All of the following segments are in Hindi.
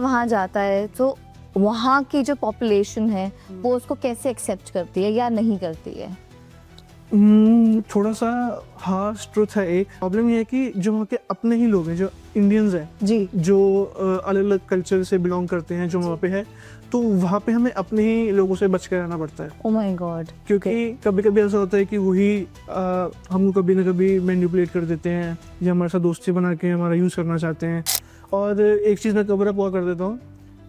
वहाँ जाता है तो वहाँ की जो पॉपुलेशन है वो उसको कैसे एक्सेप्ट करती है या नहीं करती है? थोड़ा सा हार्श ट्रुथ है। एक प्रॉब्लम ये है कि जो वहाँ के अपने ही लोग हैं, जो इंडियंस हैं जी, जो अलग अलग कल्चर से बिलोंग करते हैं, जो वहाँ पे है, तो वहाँ पे हमें अपने ही लोगों से बच कर रहना पड़ता है। Oh my God. क्योंकि कभी कभी ऐसा होता है कि वही हमको कभी ना कभी मैनिपुलेट कर देते हैं या हमारे साथ दोस्ती बना के हमारा यूज़ करना चाहते हैं। और एक चीज़ मैं कवर अप और कर देता हूँ,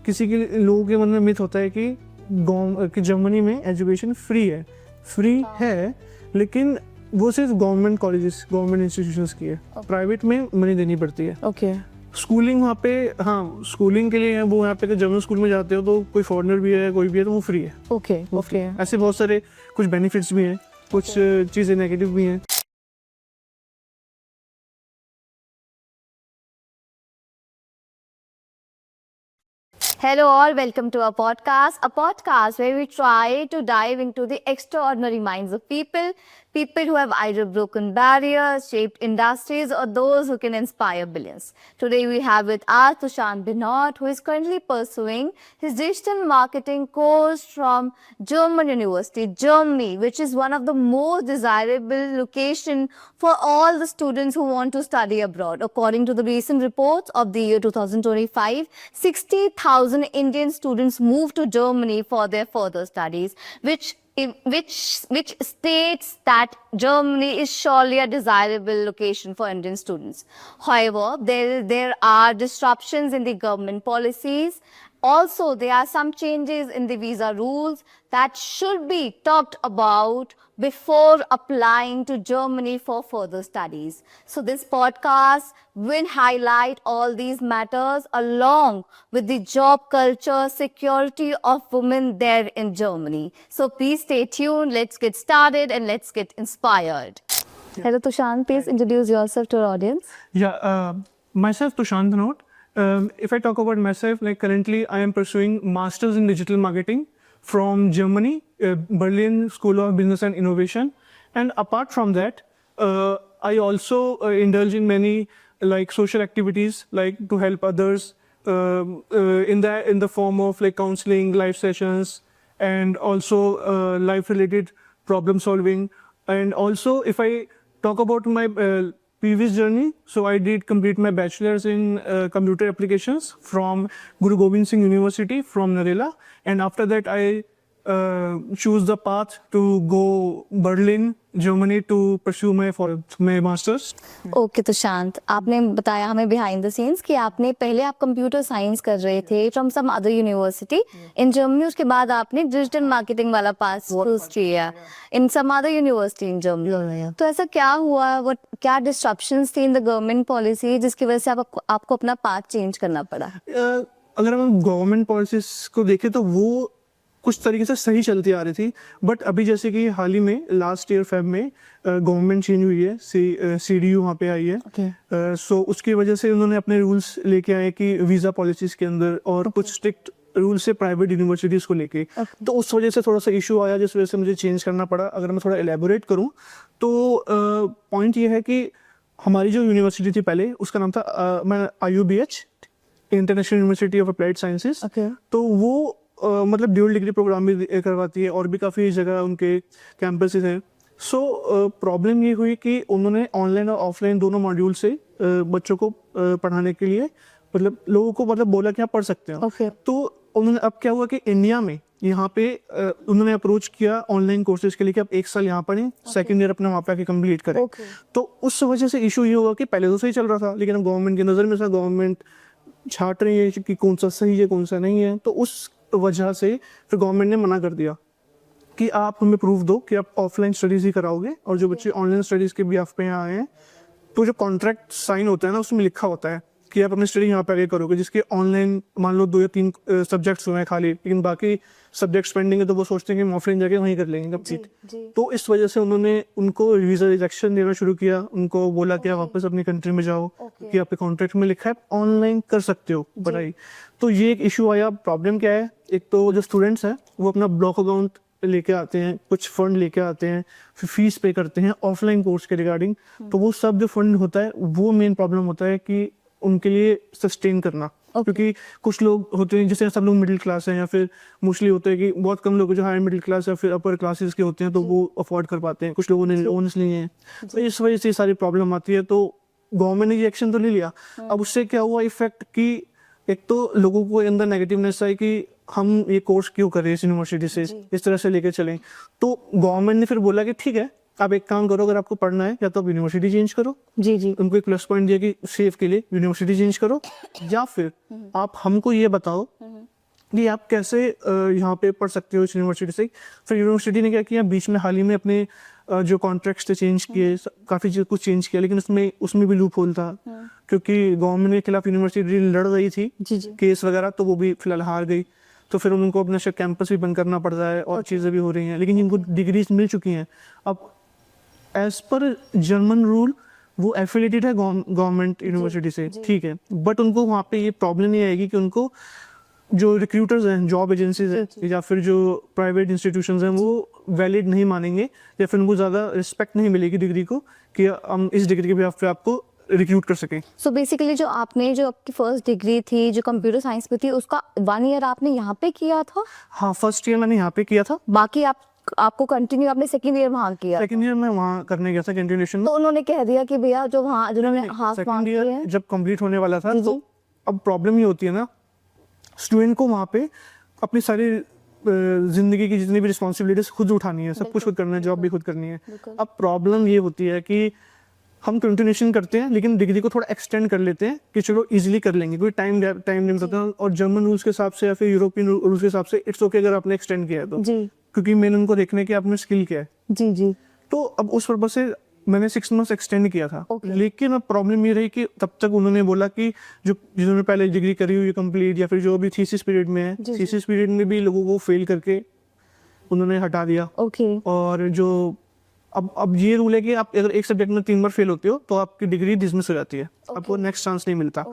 किसी के लोगों के मन में मिथ होता है कि जर्मनी में एजुकेशन फ्री है, लेकिन वो सिर्फ गवर्नमेंट कॉलेजेस, गवर्नमेंट इंस्टीट्यूशंस की है। प्राइवेट में मनी देनी पड़ती है। ओके। स्कूलिंग वहाँ पे, हाँ स्कूलिंग के लिए है वो, यहाँ पे जर्मन स्कूल में जाते हो तो कोई फॉरेनर भी है, कोई भी है, तो वो फ्री है। Okay okay. ऐसे बहुत सारे कुछ बेनिफिट्स भी हैं, कुछ चीज़ें नेगेटिव भी हैं। Hello all, welcome to our podcast, a podcast where we try to dive into the extraordinary minds of people who have either broken barriers, shaped industries, or those who can inspire billions. Today we have with us Tushant Binod, who is currently pursuing his digital marketing course from German University, Germany, which is one of the most desirable location for all the students who want to study abroad. According to the recent reports of the year 2025, 60,000 Indian students moved to Germany for their further studies, which states that Germany is surely a desirable location for Indian students. However, there are disruptions in the government policies. Also, there are some changes in the visa rules that should be talked about before applying to Germany for further studies. So this podcast will highlight all these matters along with the job culture, security of women there in Germany. So please stay tuned. Let's get started and let's get inspired. Hello Tushant, please introduce yourself to our audience. Yeah, myself Tushant Binod. If I talk about myself, like currently I am pursuing Masters in Digital Marketing from Germany, Berlin School of Business and Innovation. And apart from that, I also indulge in many like social activities, like to help others in the form of like counseling, live sessions, and also life related problem solving. And also if I talk about my previous journey, so I did complete my bachelor's in computer applications from Guru Gobind Singh University from Narela, and after that I choose the path to go Berlin, Germany to pursue my masters. Okay तो शांत, आपने बताया हमें बिहाइंड द सीन्स कि आपने पहले आप कंप्यूटर साइंस कर रहे थे from some other university in Germany, उसके बाद आपने डिजिटल मार्केटिंग वाला पास किया in some other university in Germany. तो ऐसा क्या हुआ, क्या डिस्ट्रप्शंस थी इन द गवर्नमेंट पॉलिसी जिसकी वजह से आपको अपना पाथ चेंज करना पड़ा? अगर हम गवर्नमेंट पॉलिसीज को देखें तो वो कुछ तरीके से सही चलती आ रही थी, बट अभी जैसे कि हाल ही में लास्ट ईयर फेब में गवर्नमेंट चेंज हुई है, CDU वहाँ पे आई है। सो उसकी वजह से उन्होंने अपने रूल्स लेके आए कि वीज़ा पॉलिसीज के अंदर और कुछ स्ट्रिक्ट रूल्स से प्राइवेट यूनिवर्सिटीज़ को लेके। तो उस वजह से थोड़ा सा इशू आया जिस वजह से मुझे चेंज करना पड़ा। अगर मैं थोड़ा एलेबोरेट करूँ तो पॉइंट ये है कि हमारी जो यूनिवर्सिटी थी पहले, उसका नाम था IUBH, international university of applied sciences. तो वो मतलब ड्यूल डिग्री प्रोग्राम भी करवाती है और भी काफ़ी जगह उनके कैंपसेस हैं। सो प्रॉब्लम ये हुई कि उन्होंने ऑनलाइन और ऑफलाइन दोनों मॉड्यूल से बच्चों को पढ़ाने के लिए मतलब लोगों को मतलब बोला कि आप पढ़ सकते हो। तो उन्होंने अब क्या हुआ कि इंडिया में यहाँ पे उन्होंने अप्रोच किया ऑनलाइन कोर्सेज के लिए कि आप 1 साल यहाँ पढ़ें, सेकेंड ईयर अपना वहाँ पे आके कम्प्लीट करें। तो उस वजह से इशू ये हुआ कि पहले तो सही चल रहा था, लेकिन अब गवर्नमेंट की नज़र में से गवर्नमेंट छाट रही है कि कौन सा सही है कौन सा नहीं है। तो उस वजह से फिर गवर्नमेंट ने मना कर दिया कि आप हमें प्रूफ दो कि आप ऑफलाइन स्टडीज़ ही कराओगे, और जो बच्चे ऑनलाइन स्टडीज़ के भी आप पे यहाँ आए हैं तो जो कॉन्ट्रैक्ट साइन होता है ना, उसमें लिखा होता है कि आप अपनी स्टडी यहाँ पे आगे करोगे, जिसके ऑनलाइन मान लो 2 या 3 सब्जेक्ट्स हुए हैं खाली, लेकिन बाकी सब्जेक्ट्स पेंडिंग है, तो वो सोचते हैं कि हम ऑफलाइन जाके वहीं कर लेंगे कंप्लीट। तो इस वजह से उन्होंने उनको वीज़ा रिजेक्शन देना शुरू किया, उनको बोला कि आप वापस अपनी कंट्री में जाओ कि आपके कॉन्ट्रैक्ट में लिखा है ऑनलाइन कर सकते हो पढ़ाई। तो ये एक इशू आया। प्रॉब्लम क्या है, एक तो जो स्टूडेंट्स हैं वो अपना ब्लॉक अकाउंट लेके आते हैं, कुछ फंड लेके आते हैं, फिर फीस पे करते हैं ऑफलाइन कोर्स के रिगार्डिंग। तो वो सब जो फंड होता है वो मेन प्रॉब्लम होता है कि उनके लिए सस्टेन करना। क्योंकि कुछ लोग होते हैं जैसे सब लोग मिडिल क्लास हैं या फिर मोस्टली होते हैं कि बहुत कम लोग जो हायर मिडिल क्लास या फिर अपर क्लासेस के होते हैं तो वो अफोर्ड कर पाते हैं, कुछ लोगों ने लोन्स लिए हैं, तो इस वजह से सारी प्रॉब्लम आती है। तो गवर्नमेंट ने ये एक्शन तो ले लिया। अब उससे क्या हुआ इफेक्ट कि एक तो लोगों को अंदर नेगेटिवनेस आई कि हम ये कोर्स क्यों कर रहे हैं इस यूनिवर्सिटी से, इस तरह से लेके चलें। तो गवर्नमेंट ने फिर बोला कि ठीक है, आप एक काम करो, अगर आपको पढ़ना है या तो आप यूनिवर्सिटी चेंज करो। जी जी। उनको एक प्लस पॉइंट दिया कि सेफ के लिए यूनिवर्सिटी चेंज करो, या फिर आप हमको ये बताओ कि आप कैसे यहाँ पे पढ़ सकते हो इस यूनिवर्सिटी से। फिर यूनिवर्सिटी ने क्या किया, बीच में हाल ही में अपने जो कॉन्ट्रैक्ट्स थे चेंज किए, काफ़ी चीज़ कुछ चेंज किया, लेकिन उसमें भी लूप होल था क्योंकि गवर्नमेंट के खिलाफ यूनिवर्सिटी लड़ रही थी केस वगैरह, तो वो भी फिलहाल हार गई। तो फिर उनको अपना शायद कैंपस भी बंद करना पड़ रहा है और चीज़ें भी हो रही हैं, लेकिन जिनको डिग्रीज मिल चुकी हैं अब एज पर जर्मन रूल वो एफिलेटेड है गवर्नमेंट यूनिवर्सिटी से, ठीक है, बट उनको वहाँ पे ये प्रॉब्लम नहीं आएगी कि उनको जो रिक्रूटर्स हैं, जॉब एजेंसीज हैं या फिर जो प्राइवेट इंस्टीट्यूशंस हैं वो वैलिड नहीं मानेंगे या फिर उनको ज़्यादा रिस्पेक्ट नहीं मिलेगी डिग्री को कि हम इस डिग्री के बेसिस पे आपको रिक्रूट कर सकें। सो बेसिकली जो आपकी फर्स्ट डिग्री थी जो कंप्यूटर साइंस में थी, उसका 1 ईयर आपने यहाँ पे किया था? हाँ, फर्स्ट ईयर मैंने यहाँ पे किया था, बाकी आपको कंटिन्यू आपने सेकंड ईयर वहाँ किया? सेकंड ईयर मैं वहाँ करने गया था कंटिन्यूएशन में। तो उन्होंने कह दिया कि भैया जो वहाँ जिन्होंने हाफ सेकंड मार्क किए ईयर हैं। जब कंप्लीट होने वाला था तो अब प्रॉब्लम ये होती है ना, स्टूडेंट को वहाँ पे अपनी सारी जिंदगी की जितनी भी रिस्पॉन्सिबिलिटीज खुद उठानी है, सब कुछ खुद करना है, जॉब भी खुद करनी है। अब प्रॉब्लम ये होती है कि हम कंटिन्यूएशन करते हैं लेकिन डिग्री को थोड़ा एक्सटेंड कर लेते हैं कि चलो इजीली कर लेंगे, कोई टाइम लिमिट होता है, और जर्मन रूल्स के हिसाब से या फिर यूरोपियन रूल्स के हिसाब से इट्स ओके अगर आपने एक्सटेंड किया है तो, क्योंकि मैंने उनको देखने की आपने स्किल क्या है। जी जी। तो अब उस पर्पज से मैंने 6 मंथ्स एक्सटेंड किया था। लेकिन अब प्रॉब्लम ये रही कि तब तक उन्होंने बोला कि जिन्होंने पहले डिग्री करी हुई कंप्लीट या फिर जो अभी थीसिस पीरियड में है, थीसिस पीरियड में भी लोगों को फेल करके उन्होंने हटा दिया। और जो अब ये रूल है कि आप अगर एक सब्जेक्ट में 3 बार फेल होते हो तो आपकी डिग्री डिसमिस हो जाती है, आपको नेक्स्ट चांस नहीं मिलता।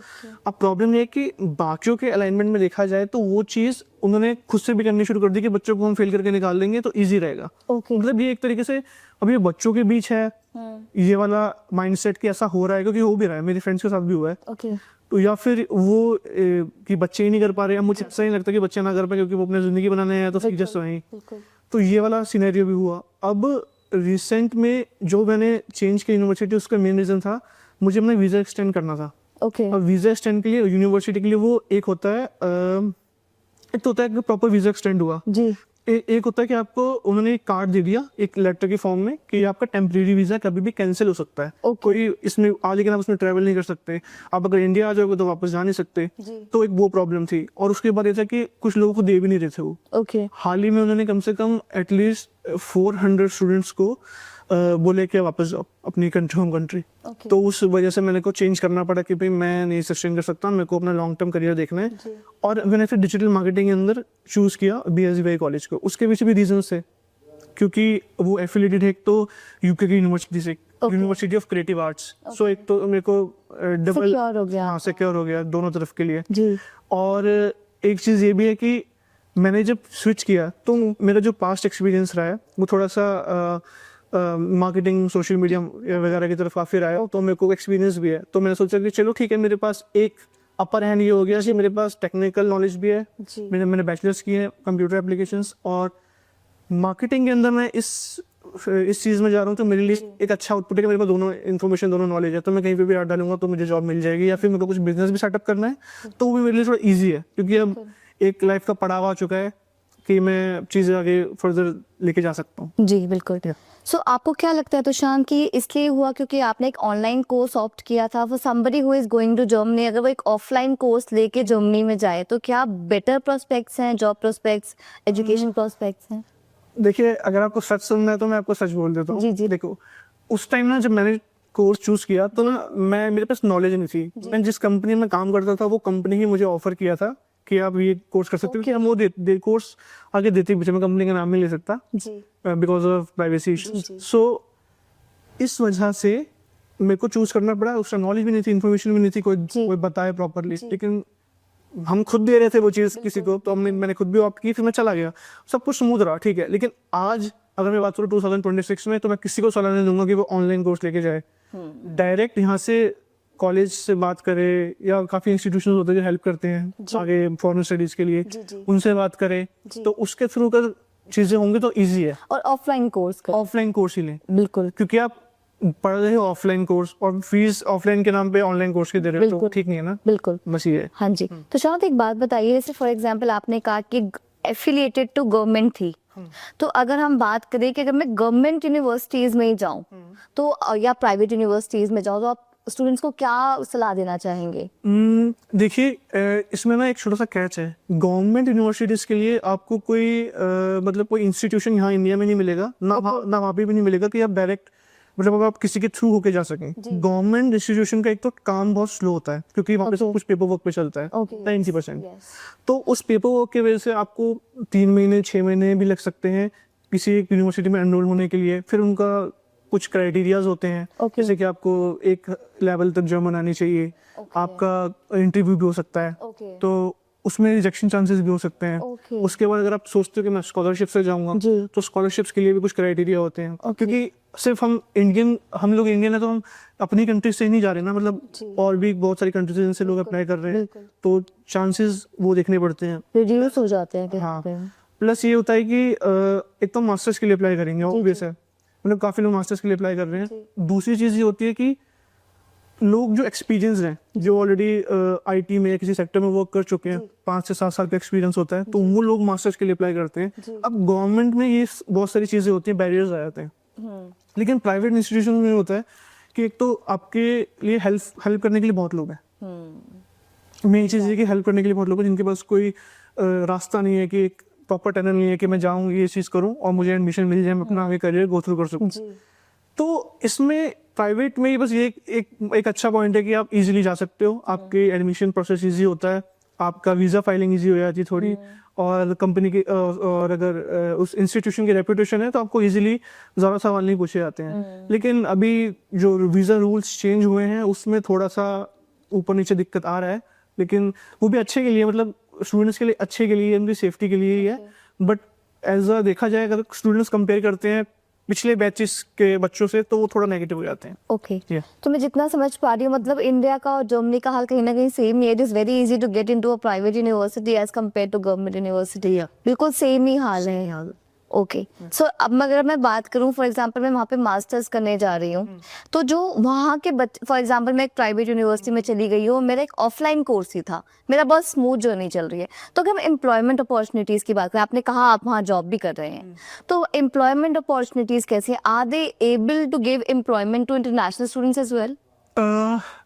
अब प्रॉब्लम ये है कि बाकियों के अलाइनमेंट में देखा जाए तो वो चीज़ उन्होंने खुद से भी करनी शुरू कर दी कि बच्चों को हम फेल करके निकाल देंगे तो ईजी रहेगा। मतलब ये एक तरीके से अब ये बच्चों के बीच है ये वाला माइंडसेट कि ऐसा हो रहा है, क्योंकि हो भी रहा है, मेरे फ्रेंड्स के साथ भी हुआ है। तो या फिर वो कि बच्चे ही नहीं कर पा रहे, मुझे ऐसा नहीं लगता कि बच्चे ना कर पाए क्योंकि वो अपनी जिंदगी बनाने हैं तो जस्ट वहीं, तो ये वाला सिनेरियो भी हुआ। अब रिसेंट में जो मैंने चेंज किया यूनिवर्सिटी, उसका मेन रीजन था मुझे अपना वीज़ा एक्सटेंड करना था। अब वीज़ा एक्सटेंड के लिए यूनिवर्सिटी के लिए वो एक होता है एक तो होता है कि प्रॉपर वीज़ा एक्सटेंड हुआ जी, एक होता है कि आपको उन्होंने एक कार्ड दे दिया एक लेटर के फॉर्म में कि आपका टेम्परेरी वीज़ा कभी भी कैंसिल हो सकता है। कोई इसमें आज लेकिन आप उसमें ट्रैवल नहीं कर सकते, आप अगर इंडिया आ जाओगे तो वापस जा नहीं सकते, तो एक वो प्रॉब्लम थी। और उसके बाद ये था कि कुछ लोगों को दे भी नहीं रहे थे वो। हाल ही में उन्होंने कम से कम एटलीस्ट 400 स्टूडेंट्स को बोले कि वापस जाओ अपनी होम कंट्री। तो उस वजह से मैंने को चेंज करना पड़ा कि भाई मैं नहीं सस्टेन कर सकता, मेरे को अपना लॉन्ग टर्म करियर देखना है। और मैंने फिर डिजिटल मार्केटिंग के अंदर चूज किया BSV कॉलेज को। उसके पीछे भी रीजन थे क्योंकि वो एफिलिएटेड है एक तो यूके की यूनिवर्सिटी से, यूनिवर्सिटी ऑफ क्रिएटिव आर्ट्स। सो एक तो मेरे को डबल सिक्योर हो गया दोनों तरफ के लिए जी। और एक चीज ये भी है कि मैंने जब स्विच किया तो मेरा जो पास्ट एक्सपीरियंस रहा है वो थोड़ा सा मार्केटिंग सोशल मीडिया वगैरह की तरफ काफ़ी रहा है, तो मेरे को एक्सपीरियंस भी है। तो मैंने सोचा कि चलो ठीक है, मेरे पास एक अपर हैंड ये हो गया कि मेरे पास टेक्निकल नॉलेज भी है, मैंने बैचलर्स की है कंप्यूटर एप्लीकेशंस, और मार्केटिंग के अंदर मैं इस चीज़ में जा रहा हूँ तो मेरे लिए एक अच्छा आउटपुट है कि मेरे पास दोनों इन्फॉर्मेशन दोनों नॉलेज है। तो मैं कहीं पे भी ऐड डालूंगा तो मुझे जॉब मिल जाएगी, या फिर मेरे को कुछ बिजनेस भी स्टार्टअप करना है तो वो भी मेरे लिए थोड़ा ईजी है, क्योंकि अब एक लाइफ का पड़ाव आ चुका है कि मैं चीज़ें आगे फर्दर लेके जा सकता हूँ। जी बिल्कुल। सो आपको क्या लगता है तुषांत कि इसलिए हुआ क्योंकि आपने एक ऑनलाइन कोर्स ऑप्ट किया था for somebody who is going to Germany, अगर वो एक ऑफलाइन कोर्स लेके जर्मनी में जाए तो क्या बेटर प्रोस्पेक्ट्स हैं, जॉब प्रोस्पेक्ट्स, एजुकेशन प्रोस्पेक्ट्स हैं? देखिए, अगर आपको सच सुनना है तो मैं आपको सच बोल देता हूँ। जी। देखो, उस टाइम ना जब मैंने कोर्स चूज किया तो ना मेरे पास नॉलेज नहीं थी। मैं जिस कंपनी में काम करता था वो कंपनी ही मुझे ऑफर किया था कि आप ये कोर्स कर सकते हो, कि हम वो कोर्स आगे देते पीछे, मैं कंपनी का नाम नहीं ले सकता बिकॉज ऑफ प्राइवेसी इश्यूज। सो इस वजह से मेरे को चूज करना पड़ा। उसका नॉलेज भी नहीं थी, इन्फॉर्मेशन भी नहीं थी, कोई बताए प्रॉपरली, लेकिन हम खुद दे रहे थे वो चीज़ किसी को, तो मैंने खुद भी ऑप्ट की, फिर मैं चला गया, सब कुछ स्मूथ रहा, ठीक है। लेकिन आज अगर मैं बात करूँ 2026 में, तो मैं किसी को सलाह नहीं दूंगा कि वो ऑनलाइन कोर्स लेके जाए। डायरेक्ट यहाँ से कॉलेज से बात करें या काफ़ी इंस्टीट्यूशन होते हैं जो हेल्प करते हैं आगे फॉरेन स्टडीज़ के लिए, उनसे बात करें तो उसके थ्रू अगर चीज़ें होंगी तो ईजी है। और ऑफलाइन कोर्स कर ऑफलाइन कोर्स ही लें, बिल्कुल क्योंकि आप पढ़ रहे हो ऑफलाइन कोर्स और फीस ऑफलाइन के नाम पे ऑनलाइन कोर्स की दे रहे हो, तो बिल्कुल। ठीक नहीं है ना। बिल्कुल बस ये है। हाँ जी। तो शायद एक बात बताइए, जैसे फॉर एग्जांपल आपने कहा कि एफिलिएटेड टू गवर्नमेंट थी, तो अगर हम बात करें कि अगर मैं गवर्नमेंट यूनिवर्सिटीज में ही जाऊं तो या प्राइवेट यूनिवर्सिटीज में जाऊं तो आप स्टूडेंट्स को क्या सलाह देना चाहेंगे? देखिए इसमें ना एक छोटा सा कैच है। गवर्नमेंट यूनिवर्सिटीज़ के लिए आपको कोई मतलब कोई इंस्टीट्यूशन यहाँ इंडिया में नहीं मिलेगा, ना वहाँ पे भी नहीं मिलेगा कि आप डायरेक्ट मतलब अगर आप किसी के थ्रू होके जा सकें। गवर्नमेंट इंस्टीट्यूशन का एक तो काम बहुत स्लो होता है क्योंकि वहाँ पे सब कुछ पेपर वर्क पे चलता है 90%। तो उस पेपर वर्क की वजह से आपको 3 महीने 6 महीने भी लग सकते हैं किसी एक यूनिवर्सिटी में एनरोल होने के लिए। फिर उनका कुछ क्राइटेरियाज होते हैं, जैसे कि आपको एक लेवल तक जर्मन आनी चाहिए, आपका इंटरव्यू भी हो सकता है, तो उसमें रिजेक्शन चांसेस भी हो सकते हैं। उसके बाद अगर आप सोचते हो कि मैं स्कॉलरशिप से जाऊंगा तो स्कॉलरशिप्स के लिए भी कुछ क्राइटेरिया होते हैं, क्योंकि सिर्फ हम लोग इंडियन है तो हम अपनी कंट्री से ही नहीं जा रहे ना, मतलब और भी बहुत सारी कंट्रीज जिनसे लोग अप्लाई कर रहे हैं, तो चांसेस वो देखने पड़ते हैं, रिड्यूस हो जाते हैं। हाँ, प्लस ये होता है कि एक तो मास्टर्स के लिए अप्लाई करेंगे, ऑब्वियस है, मतलब काफी लोग मास्टर्स के लिए अप्लाई कर रहे हैं। दूसरी चीज ये होती है कि लोग जो एक्सपीरियंस हैं, जो ऑलरेडी आईटी में या किसी सेक्टर में वर्क कर चुके हैं, 5 से 7 साल का एक्सपीरियंस होता है, तो वो लोग मास्टर्स के लिए अप्लाई करते हैं। अब गवर्नमेंट में ये बहुत सारी चीजें होती हैं, बैरियर्स आ जाते हैं। लेकिन प्राइवेट इंस्टीट्यूशन में होता है कि एक तो आपके लिए हेल्प करने के लिए बहुत लोग हैं। मेन चीज़ है कि हेल्प करने के लिए बहुत लोग हैं जिनके पास कोई रास्ता नहीं है, कि एक प्रॉपर टनल नहीं है कि मैं जाऊँ ये चीज़ करूँ और मुझे एडमिशन मिल जाए, मैं अपना आगे करियर गो थ्रू कर सकूँ। तो इसमें प्राइवेट में बस ये एक अच्छा पॉइंट है कि आप इजीली जा सकते हो, आपके एडमिशन प्रोसेस इजी होता है, आपका वीज़ा फाइलिंग इजी हो जाती है थोड़ी, और कंपनी की और अगर उस इंस्टीट्यूशन की रेपुटेशन है तो आपको इजीली ज़्यादा सवाल नहीं पूछे जाते हैं। लेकिन अभी जो वीज़ा रूल्स चेंज हुए हैं उसमें थोड़ा सा ऊपर नीचे दिक्कत आ रहा है, लेकिन वो भी अच्छे के लिए, मतलब स्टूडेंट्स के लिए अच्छे के लिए, उनकी सेफ्टी के लिए ही है। बट एज अ देखा जाए अगर स्टूडेंट्स कंपेयर करते हैं पिछले बैचेस के बच्चों से तो वो थोड़ा नेगेटिव हो जाते हैं। ओके तो मैं जितना समझ पा रही हूँ, मतलब इंडिया का और जर्मनी का हाल कहीं ना कहीं सेम ही है। It is very easy to get into a private university as compare to government university. बिल्कुल सेम ही हाल है यहाँ। ओके सो अब अगर मैं बात करूँ, फॉर एग्जांपल मैं वहाँ पे मास्टर्स करने जा रही हूँ, तो जो वहाँ के बच्चे, फॉर एग्जांपल मैं एक प्राइवेट यूनिवर्सिटी में चली गई हूँ, मेरा एक ऑफलाइन कोर्स ही था, मेरा बहुत स्मूथ जर्नी चल रही है। तो अगर हम एम्प्लॉयमेंट अपॉर्चुनिटीज की बात करें, आपने कहा आप वहाँ जॉब भी कर रहे हैं, तो एम्प्लॉयमेंट अपॉर्चुनिटीज कैसे हैं? Are they able to give employment to international students as well?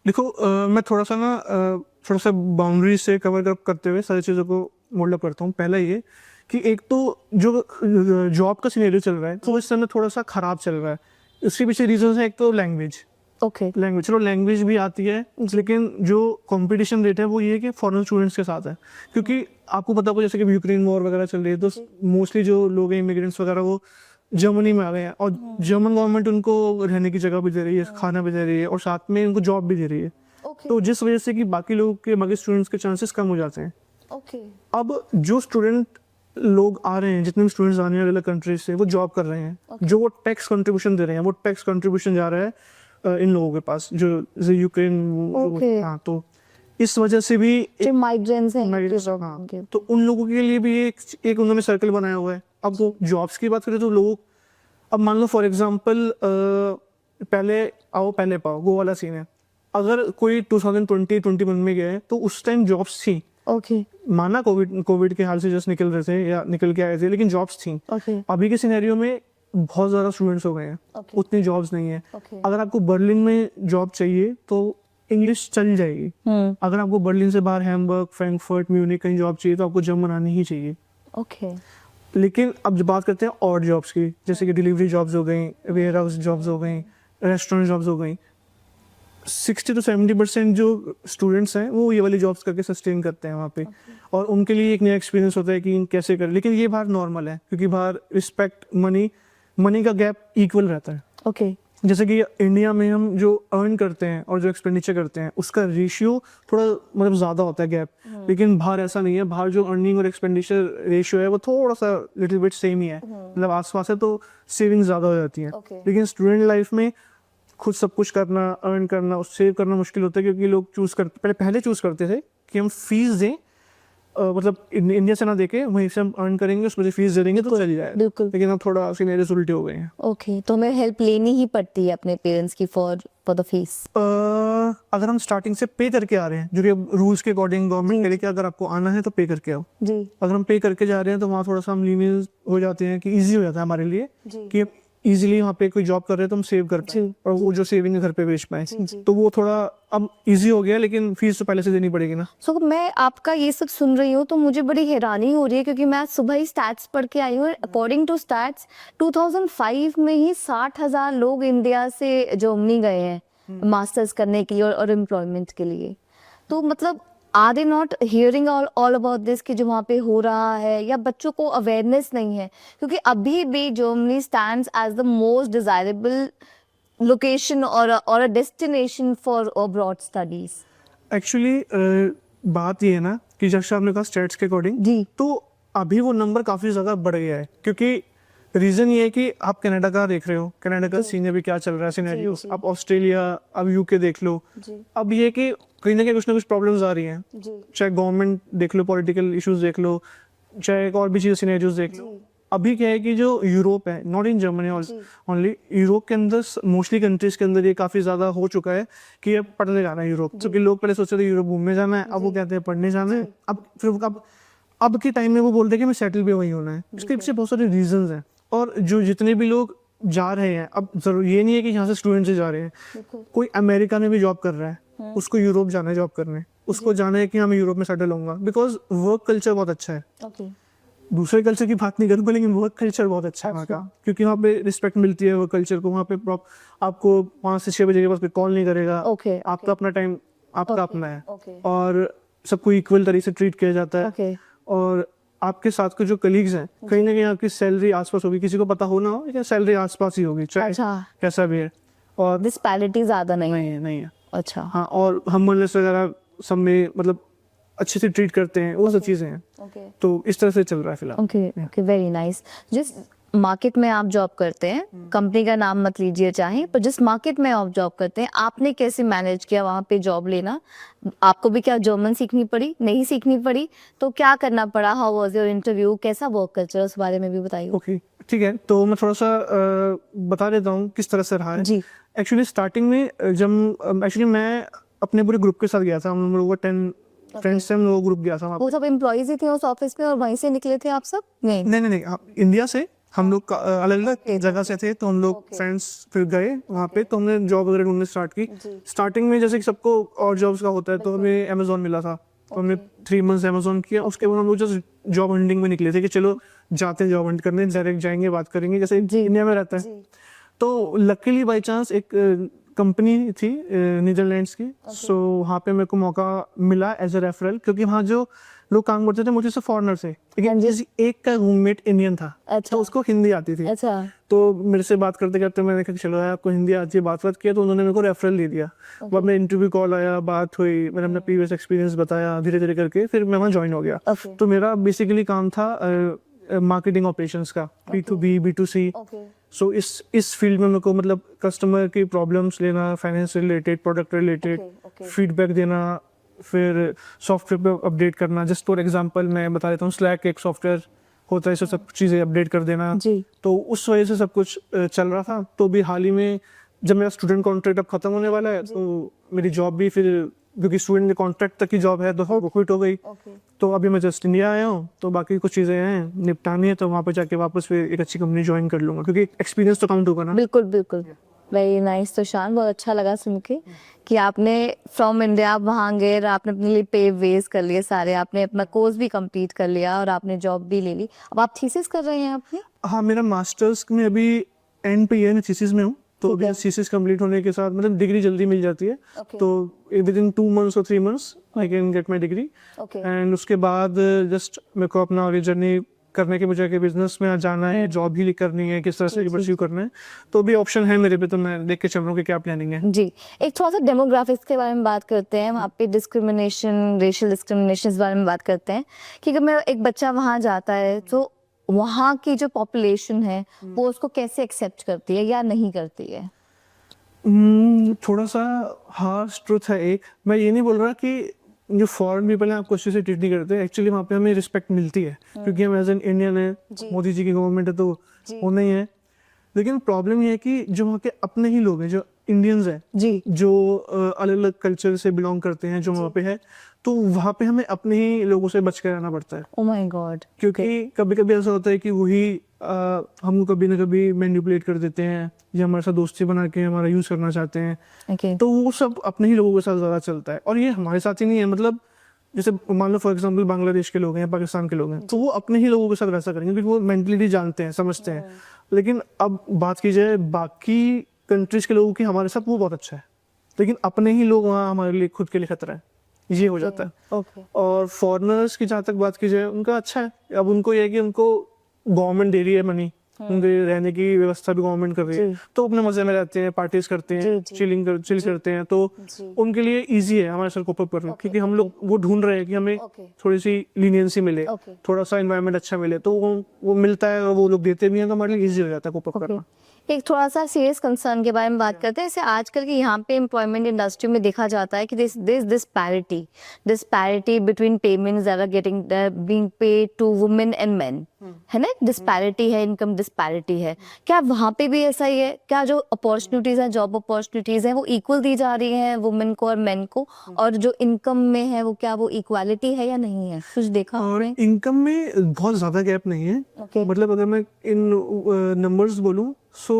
देखो मैं थोड़ा सा बाउंड्री से कवर करते हुए सारी चीज़ों को मोल्ड अप करता हूँ। पहला ये कि एक तो जो जॉब का सिनेरियो चल रहा है तो इस समय थोड़ा सा खराब चल रहा है। इसके पीछे रीजन है, एक तो लैंग्वेज। लैंग्वेज, चलो लैंग्वेज भी आती है, लेकिन जो कंपटीशन रेट है वो ये है कि फॉरेन स्टूडेंट्स के साथ है, क्योंकि आपको पता हो जैसे कि यूक्रेन वॉर वगैरह चल रही है, तो मोस्टली जो लोग हैं इमिग्रेंट्स वगैरह वो जर्मनी में आ गए हैं, और जर्मन गवर्नमेंट उनको रहने की जगह भी दे रही है, खाना भी दे रही है, और साथ में उनको जॉब भी दे रही है। तो जिस वजह से कि बाकी लोगों के, बाकी स्टूडेंट्स के चांसेस कम हो जाते हैं। अब जो स्टूडेंट लोग आ रहे हैं, जितने भी स्टूडेंट्स आ रहे हैं अलग अलग कंट्रीज से, वो जॉब कर रहे हैं। जो वो टैक्स कंट्रीब्यूशन दे रहे हैं, वो टैक्स कंट्रीब्यूशन जा रहा है इन लोगों के पास जो यूक्रेन। हाँ, तो इस वजह से भी माइग्रेंट्स हैं, हाँ, तो उन लोगों के लिए भी एक उन्होंने सर्कल बनाया हुआ है। अब वो जॉब्स की बात करें तो लोग, अब मान लो फॉर एग्जांपल पहले आओ पहले पाओ, वो वाला सीन है। अगर कोई 2020-21 में गया है तो उस टाइम जॉब्स थी। माना कोविड के हाल से जस्ट निकल रहे थे या निकल के आए थे, लेकिन जॉब्स थी। अभी के सिनेरियो में बहुत ज्यादा स्टूडेंट्स हो गए हैं, उतनी जॉब्स नहीं है। अगर आपको बर्लिन में जॉब चाहिए तो इंग्लिश चल जाएगी। अगर आपको बर्लिन से बाहर हैम्बर्ग, फ्रैंकफर्ट, म्यूनिख कहीं जॉब चाहिए तो आपको जर्मन आनी ही चाहिए। लेकिन अब जब बात करते हैं और जॉब्स की, जैसे कि डिलीवरी जॉब्स हो गई, वेयर हाउस जॉब्स हो गई, रेस्टोरेंट जॉब्स हो गई, 60 to 70% जो स्टूडेंट्स हैं वो ये वाली जॉब्स करके सस्टेन करते हैं वहाँ पे। और उनके लिए एक नया एक्सपीरियंस होता है कि कैसे करें। लेकिन ये बाहर नॉर्मल है, क्योंकि बाहर रिस्पेक्ट, मनी का गैप इक्वल रहता है। जैसे कि इंडिया में हम जो अर्न करते हैं और जो एक्सपेंडिचर करते हैं उसका रेशियो थोड़ा मतलब ज़्यादा होता है गैप, लेकिन बाहर ऐसा नहीं है। बाहर जो अर्निंग और एक्सपेंडिचर रेशियो है वो थोड़ा सा लिटिल बिट सेम ही है, मतलब आसपास है, तो सेविंग ज़्यादा हो जाती है। लेकिन स्टूडेंट लाइफ में खुद सब कुछ करना, अर्न करना और सेव करना मुश्किल होता है, क्योंकि लोग पहले चूज़ करते थे कि हम फीस दें, मतलब इंडिया से ना देके वहीं से हम अर्न करेंगे, उसमें से फीस दे देंगे तो चल जाए। बिल्कुल। लेकिन अब थोड़ा सिनेरियोस उल्टे हो गए हैं। ओके, तो हमें हेल्प लेनी ही पड़ती है अपने पेरेंट्स की फॉर द फीस। अगर हम स्टार्टिंग से पे करके आ रहे हैं, जो कि रूल्स के अकॉर्डिंग गवर्नमेंट कह रही है कि अगर आपको आना है तो पे करके आओ। जी अगर हम पे करके जा रहे हैं तो वहाँ थोड़ा सा हम लीनियंस हो जाते हैं, कि ईजी हो जाता है हमारे लिए जी। कि इजीली वहाँ पे कोई जॉब कर रहे हैं तो हम सेव कर पाए जी। और वो जो सेविंग है घर पे बेच पाए। जी। तो वो थोड़ा अब इजी हो गया, लेकिन फीस तो पहले से देनी पड़ेगी ना। सो मैं आपका ये सब सुन रही हूँ तो मुझे बड़ी हैरानी हो रही है, क्योंकि मैं आज सुबह ही स्टैट्स पढ़ के आई हूँ। अकॉर्डिंग टू स्टैट्स 2005 में ही 60,000 लोग इंडिया से जर्मनी गए हैं मास्टर्स करने के लिए और एम्प्लॉयमेंट के लिए। तो मतलब are they not hearing all about this कि जो वहाँ पे हो रहा है, या बच्चों को अवेयरनेस नहीं है? क्योंकि अभी भी Germany stands as the most desirable location और a destination for abroad studies. Actually बात ये है ना कि जैसे आपने कहा स्टेट्स के अकॉर्डिंग, जी। तो अभी वो नंबर काफ़ी ज़्यादा बढ़ गया है, क्योंकि रीज़न ये है कि आप कनाडा का देख रहे हो, कनाडा का सीन अभी क्या चल रहा है सिनेरियो, जी। आप ऑस्ट्रेलिया, अब यूके देख लो। जी अब ये कि कहीं ना कुछ प्रॉब्लम्स आ रही हैं, जी चाहे गवर्नमेंट देख लो, पॉलिटिकल इश्यूज देख लो, चाहे और भी चीज़ सिनेरियोज देख लो। अभी क्या है कि जो यूरोप है, not in Germany only, Europe के अंदर मोस्टली कंट्रीज के अंदर ये काफ़ी ज़्यादा हो चुका है कि अब पढ़ने जाना है यूरोप। क्योंकि लोग पहले सोचते थे यूरोप घूमने जाना है, अब वो कहते हैं पढ़ने जाना है। अब फिर अब के टाइम में वो बोलते हैं कि मैं सेटल भी वहीं होना है। इसके पीछे बहुत सारे रीजंस हैं, और जो जितने भी लोग जा रहे हैं, अब जरूर ये नहीं है कि यहाँ से स्टूडेंट से जा रहे हैं, कोई अमेरिका में भी जॉब कर रहा है, उसको यूरोप जाना है जॉब करने, उसको जाना है कि हाँ मैं यूरोप में सेटल होऊंगा, बिकॉज वर्क कल्चर बहुत अच्छा है। ओके। दूसरे कल्चर की बात नहीं करूँगा, लेकिन वर्क कल्चर बहुत अच्छा है वहाँ का, क्योंकि वहाँ पे रिस्पेक्ट मिलती है वर्क कल्चर को। वहाँ पे आपको 5 से 6 बजे के पास कोई कॉल नहीं करेगा। ओके, आपका अपना टाइम आपका अपना है, ओके। और सबको इक्वल तरीके से ट्रीट किया जाता है। ओके। और आपके साथ के जो कलीग्स हैं, कहीं ना कहीं आपकी सैलरी आसपास होगी, किसी को पता हो ना हो, लेकिन सैलरी आसपास ही होगी, चाहे अच्छा। कैसा भी है। और डिस्पैरिटी ज्यादा नहीं है? नहीं है। अच्छा। हाँ, और हम वगैरह सब में मतलब अच्छे से ट्रीट करते हैं, वो सब चीज़ें हैं। ओके। तो इस तरह से चल रहा है फिलहाल। Okay okay, very nice. जिस मार्केट में आप जॉब करते हैं, कंपनी का नाम मत लीजिए चाहे, पर जिस मार्केट में आप जॉब करते हैं, आपने कैसे मैनेज किया वहाँ पे जॉब लेना? आपको भी क्या जर्मन सीखनी पड़ी? नहीं सीखनी पड़ी तो क्या करना पड़ा? How was your interview? कैसा वर्क कल्चर, उस बारे में भी बताइए। ओके, ठीक है, तो मैं थोड़ा सा बता देता हूँ किस तरह से रहा है। जी। एक्चुअली स्टार्टिंग में जब एक्चुअली मैं अपने पूरे ग्रुप के साथ गया था, हम लोग 10 फ्रेंड्स से हम लोग ग्रुप गया था वहाँ पे। वो सब एम्प्लॉइज ही थे उस ऑफिस में और वहीं से निकले थे आप सब? नहीं नहीं, इंडिया से हम लोग अलग अलग जगह से थे, तो हम लोग फ्रेंड्स फिर गए वहाँ पे, तो हमने जॉब वगैरह ढूंढने स्टार्ट की। स्टार्टिंग में जैसे कि सबको और जॉब्स का होता है, तो हमें अमेजोन मिला था, तो हमने 3 मंथ्स अमेजोन किया। उसके बाद हम लोग जस्ट जॉब हंटिंग में निकले थे कि चलो जाते हैं जॉब हंट करने, डायरेक्ट जाएंगे, बात करेंगे, जैसे इंडिया में रहता है। तो लकीली बाई चांस एक कंपनी थी नीदरलैंड्स की, सो वहाँ पे मेरे को मौका मिला एज ए रेफरल, क्योंकि वहाँ जो लोग काम करते थे मुझे से फॉरेनर थे, लेकिन किसी एक का रूममेट इंडियन था। अच्छा। तो उसको हिंदी आती थी। अच्छा। तो मेरे से बात करते करते मैंने कहा चलो यार आपको हिंदी आती है, बात किया, तो उन्होंने मेरे को रेफरल दे दिया। बाद में इंटरव्यू कॉल आया, बात हुई, मैंने अपना प्रीवियस एक्सपीरियंस बताया, धीरे धीरे करके फिर मैं वहाँ ज्वाइन हो गया। तो मेरा बेसिकली काम था मार्केटिंग ऑपरेशंस का, B2B B2C। सो इस फील्ड में मेरे को मतलब कस्टमर की प्रॉब्लम्स लेना, finance related, product related, feedback देना, फिर सॉफ्टवेयर पे अपडेट करना। जस्ट फॉर एग्जांपल मैं बता देता हूँ, स्लैक एक सॉफ्टवेयर होता है, इसे सब चीज़ें अपडेट कर देना। जी। तो उस वजह से सब कुछ चल रहा था। तो भी हाल ही में जब मेरा स्टूडेंट कॉन्ट्रैक्ट अब खत्म होने वाला है, तो मेरी जॉब भी फिर, क्योंकि स्टूडेंट के कॉन्ट्रैक्ट तक की जॉब है, तो वो क्विट हो गई। तो अभी मैं जस्ट इंडिया आया हूँ, तो बाकी कुछ चीज़ें हैं निपटानी है, तो वहाँ पे जाके वापस फिर एक अच्छी कंपनी ज्वाइन कर लूँगा, क्योंकि एक्सपीरियंस तो काउंट होगा ना। बिल्कुल बिल्कुल, वेरी नाइस। तो शान, बहुत अच्छा लगा सुन के कि आपने फ्रॉम इंडिया वहाँ गए और आपने अपने लिए पे वेज कर लिए सारे, आपने अपना कोर्स भी कंप्लीट कर लिया और आपने जॉब भी ले ली। अब आप थीसिस कर रहे हैं अपनी? हाँ, मेरा मास्टर्स में अभी एंड पे है, थीसिस में हूँ। तो अभी थीसिस कंप्लीट होने के साथ मतलब डिग्री जल्दी मिल जाती है। तो विद इन 2 months और 3 months I can get my degree. And उसके बाद जस्ट मेरे को अपना आगे जर्नी करने के बजाय के बिजनेस में जाना है, जॉब ही करनी है, किस तरह से परस्यू करना है, तो भी ऑप्शन है मेरे पे। तो मैं देख के चल रहा हूँ कि क्या प्लानिंग है। जी, एक थोड़ा सा डेमोग्राफिक्स के बारे में बात करते हैं, वहाँ पे डिस्क्रिमिनेशन, रेशियल डिस्क्रिमिनेशन के बारे में बात करते हैं कि अगर मैं एक बच्चा वहाँ जाता है तो वहाँ की जो पॉपुलेशन है वो उसको कैसे एक्सेप्ट करती है या नहीं करती है? थोड़ा सा हार्श ट्रुथ है एक, मैं ये नहीं बोल रहा कि जो फॉरेन पीपल हैं आपको अच्छे से ट्रीट नहीं करते, एक्चुअली वहाँ पे हमें रिस्पेक्ट मिलती है क्योंकि हम एज एन इंडियन है, मोदी जी की गवर्नमेंट है तो वो नहीं है। लेकिन प्रॉब्लम ये है कि जो वहाँ के अपने ही लोग हैं, जो इंडियंस हैं जी जो अलग अलग कल्चर से बिलोंग करते हैं, जो वहाँ पे है, तो वहाँ पे हमें अपने ही लोगों से बच कर रहना पड़ता है। Oh my God. क्योंकि कभी कभी ऐसा होता है कि वही हमको कभी ना कभी मैनिपुलेट कर देते हैं या हमारे साथ दोस्ती बना के हमारा यूज करना चाहते हैं, ओके तो वो सब अपने ही लोगों के साथ ज़्यादा चलता है। और ये हमारे साथ ही नहीं है, मतलब जैसे मान लो फॉर एग्जांपल बांग्लादेश के लोग हैं, पाकिस्तान के लोग हैं, तो वो अपने ही लोगों के साथ वैसा करेंगे क्योंकि वो मेंटलिटी जानते हैं, समझते हैं। लेकिन अब बात की जाए बाकी कंट्रीज के लोगों की, हमारे साथ वो बहुत अच्छा है, लेकिन अपने ही लोग वहाँ हमारे लिए खुद के लिए खतरा है, ये हो जाता है। ओके और फॉरेनर्स की जहाँ तक बात की जाए, उनका अच्छा है। अब उनको ये है कि उनको गवर्नमेंट दे रही है मनी, उनके रहने की व्यवस्था भी गवर्नमेंट कर रही है, जी। तो अपने मजे में रहते हैं, पार्टीज करते हैं, जी। चिल करते हैं, तो जी। उनके लिए इजी है हमारे साथ कोप अप करना। क्योंकि हम लोग वो ढूंढ रहे हैं कि हमें ओके थोड़ी सी लीनियंसी मिले, ओके थोड़ा सा एनवायरनमेंट अच्छा मिले, तो वो मिलता है और वो लोग देते भी हैं, तो हमारे लिए इजी हो जाता है कोप अप ओके करना। एक थोड़ा सा सीरियस कंसर्न के बारे में बात करते हैं। जैसे आजकल के यहाँ पे एम्प्लॉयमेंट इंडस्ट्री में देखा जाता है कि this disparity between payments that are getting being paid to women and men, है ना, डिस्पैरिटी है, इनकम डिस्पैरिटी है। क्या वहाँ पे भी ऐसा ही है? क्या जो अपॉर्चुनिटीज हैं, जॉब अपॉर्चुनिटीज हैं, वो इक्वल दी जा रही हैं वुमेन को और मेन को? और जो इनकम में है वो क्या वो इक्वालिटी है या नहीं है? कुछ देखा और आपने? इनकम में बहुत ज़्यादा गैप नहीं है। ओके मतलब अगर मैं इन नंबर्स बोलूँ, सो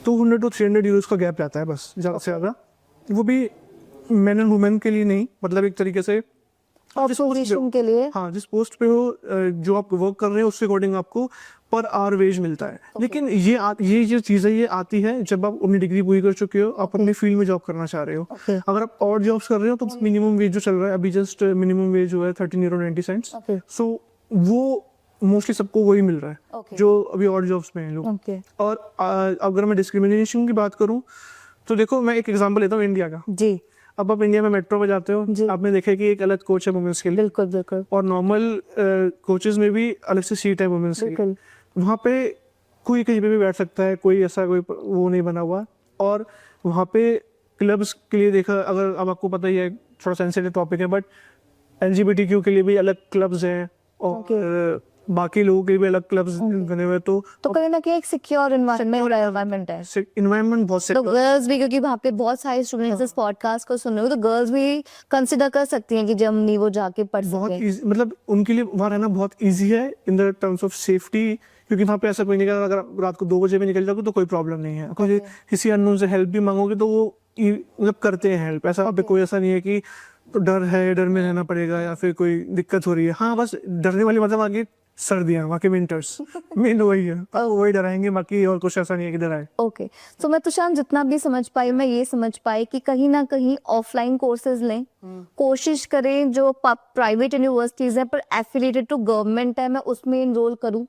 200 to 300 यूरोस का गैप रहता है बस, ज़्यादा से ज़्यादा। वो भी मैन एंड वुमेन के लिए नहीं, मतलब एक तरीके से जिस पोस्ट पे पोजीशन हो, के लिए। हाँ जिस पोस्ट पे हो, जो आप वर्क कर रहे हो उसके अकॉर्डिंग आपको पर आवर वेज मिलता है। लेकिन ये जो चीज़ है ये आती है जब आप अपनी डिग्री पूरी कर चुके हो, आप अपने फील्ड में जॉब करना चाह रहे हो। ओके अगर आप और जॉब्स कर रहे हो तो मिनिमम वेज जो चल रहा है अभी, जस्ट मिनिमम वेज जो है 13 € 90। ओके सो वो मोस्टली सबको वही मिल रहा है ओके जो अभी और जॉब्स में हैं लोग। ओके और अगर मैं डिस्क्रिमिनेशन की बात करूं, तो देखो मैं एक एग्जांपल लेता हूँ इंडिया का। जी अब आप इंडिया में मेट्रो में जाते हो, जी। आपने देखा कि एक अलग कोच है वुमेन्स के लिए, बिल्कुल बिल्कुल और नॉर्मल कोचेज में भी अलग से सीट है वुमेन्स की। बिल्कुल वहाँ पे कोई कहीं पे भी बैठ सकता है, कोई ऐसा कोई वो नहीं बना हुआ। और वहाँ पे क्लब्स के लिए देखा, अगर अब आपको पता ही है, थोड़ा सेंसिटिव टॉपिक है, बट LGBTQ के लिए भी अलग क्लब्स हैं और बाकी लोगों के लिए भी अलग क्लब्स बने हुए हैं। तो कहीं ना कहीं एक सिक्योर एनवायरनमेंट है। इन्वायरमेंट बहुत तो से गर्ल्स भी, क्योंकि वहाँ पे बहुत सारे स्टूडेंट्स इस पॉडकास्ट को सुन रहे हो, तो गर्ल्स भी कंसिडर कर सकती हैं कि जब नहीं वो जाके पढ़ बहुत सके। easy, मतलब उनके लिए वहाँ रहना बहुत इजी है in the terms of safety. क्योंकि वहाँ पे ऐसा कोई नहीं है, अगर आप रात को 2 बजे भी निकल जाओगे तो कोई प्रॉब्लम नहीं है। किसी अननोन से हेल्प भी मांगोगे तो वो मतलब करते हैं हेल्प। ऐसा वहाँ पे कोई ऐसा नहीं है कि तो डर है, डर में रहना पड़ेगा या फिर कोई दिक्कत हो रही है। हाँ बस डरने वाली मतलब आगे सर्दियाँ, वहाँ के विंटर्स मेन वही है, वही डराएंगे, बाकी और कुछ ऐसा नहीं है कि डराए। ओके सो मैं तुषार जितना भी समझ पाई, मैं ये समझ पाई कि कहीं ना कहीं ऑफलाइन कोर्सेज लें, कोशिश करें जो प्राइवेट यूनिवर्सिटीज हैं पर एफिलिएटेड टू गवर्नमेंट है, मैं उसमें इनरोल करूं।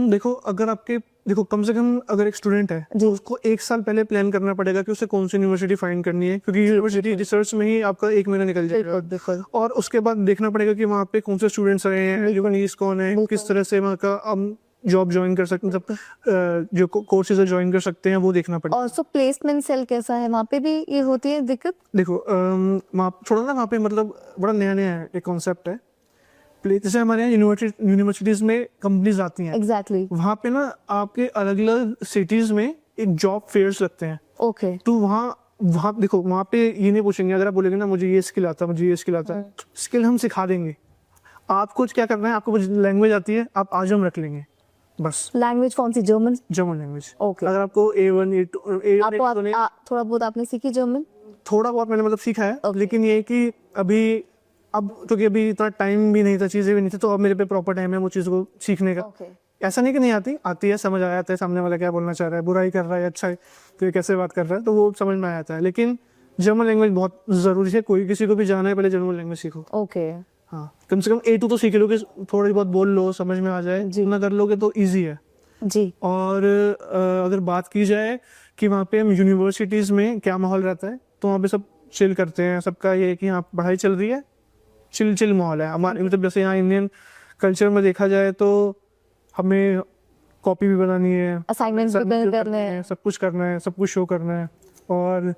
देखो अगर आपके देखो कम से कम अगर एक स्टूडेंट है तो उसको 1 साल पहले प्लान करना पड़ेगा कि उसे कौन सी यूनिवर्सिटी फाइंड करनी है, क्योंकि यूनिवर्सिटी रिसर्च में ही आपका 1 महीना निकल जाएगा। और उसके बाद देखना पड़ेगा कि वहाँ पे कौन से स्टूडेंट्स रहे हैं, एजुकेशन कौन है, किस तरह से वहाँ का हम जॉब ज्वाइन कर सकते हैं, मतलब जो कोर्सेज ज्वाइन कर सकते हैं वो देखना पड़ेगा। और सो प्लेसमेंट सेल कैसा है वहाँ पे भी ये होती है दिक्कत? देखो वहाँ थोड़ा ना, वहाँ पे मतलब बड़ा नया नया एक कॉन्सेप्ट है। जैसे हमारे यहाँ यूनिवर्सिटीज में कंपनीज आती हैं, एग्जैक्टली वहाँ पे ना आपके अलग अलग सिटीज में एक जॉब फेयर्स लगते हैं। ओके तो वहाँ वहाँ देखो वहाँ पे ये नहीं पूछेंगे, अगर आप बोलेंगे ना मुझे ये स्किल आता है, मुझे ये स्किल आता है, स्किल हम सिखा देंगे। आपको क्या करना है, आपको लैंग्वेज आती है, आप आज हम रख लेंगे बस। लैंग्वेज कौन सी? जर्मन? German language. ओके अगर आपको A1 A2 आपको थोड़ा बहुत आपने सीखी जर्मन? थोड़ा बहुत मैंने मतलब सीखा है, लेकिन ये है कि अभी अब क्योंकि अभी इतना टाइम भी नहीं था, चीज़ें भी नहीं थी, तो अब मेरे पे प्रॉपर टाइम है वो चीज़ को सीखने का। ऐसा नहीं कि नहीं आती, आती है, समझ आ जाता है सामने वाला क्या बोलना चाह रहा है, बुराई कर रहा है, अच्छा है तो ये कैसे बात कर रहा है, तो वो समझ में आ जाता है। लेकिन जर्मन लैंग्वेज बहुत ज़रूरी है, कोई किसी को भी जाना है पहले जर्मन लैंग्वेज सीखो। ओके हाँ कम से कम A2 तो सीख लोगे, थोड़ी बहुत बोल लो, समझ में आ जाए, जितना कर लोगे तो ईजी है। जी और अगर बात की जाए कि वहाँ पे हम यूनिवर्सिटीज़ में क्या माहौल रहता है, तो वहाँ पे सब चिल करते हैं, सबका ये है कि हाँ पढ़ाई चल रही है, चिल माहौल है हमारे। मतलब जैसे यहाँ इंडियन कल्चर में देखा जाए तो हमें कॉपी भी बनानी है, असाइनमेंट्स भी submit बिल्ड करने हैं। सब कुछ करना है, सब कुछ शो करना है। और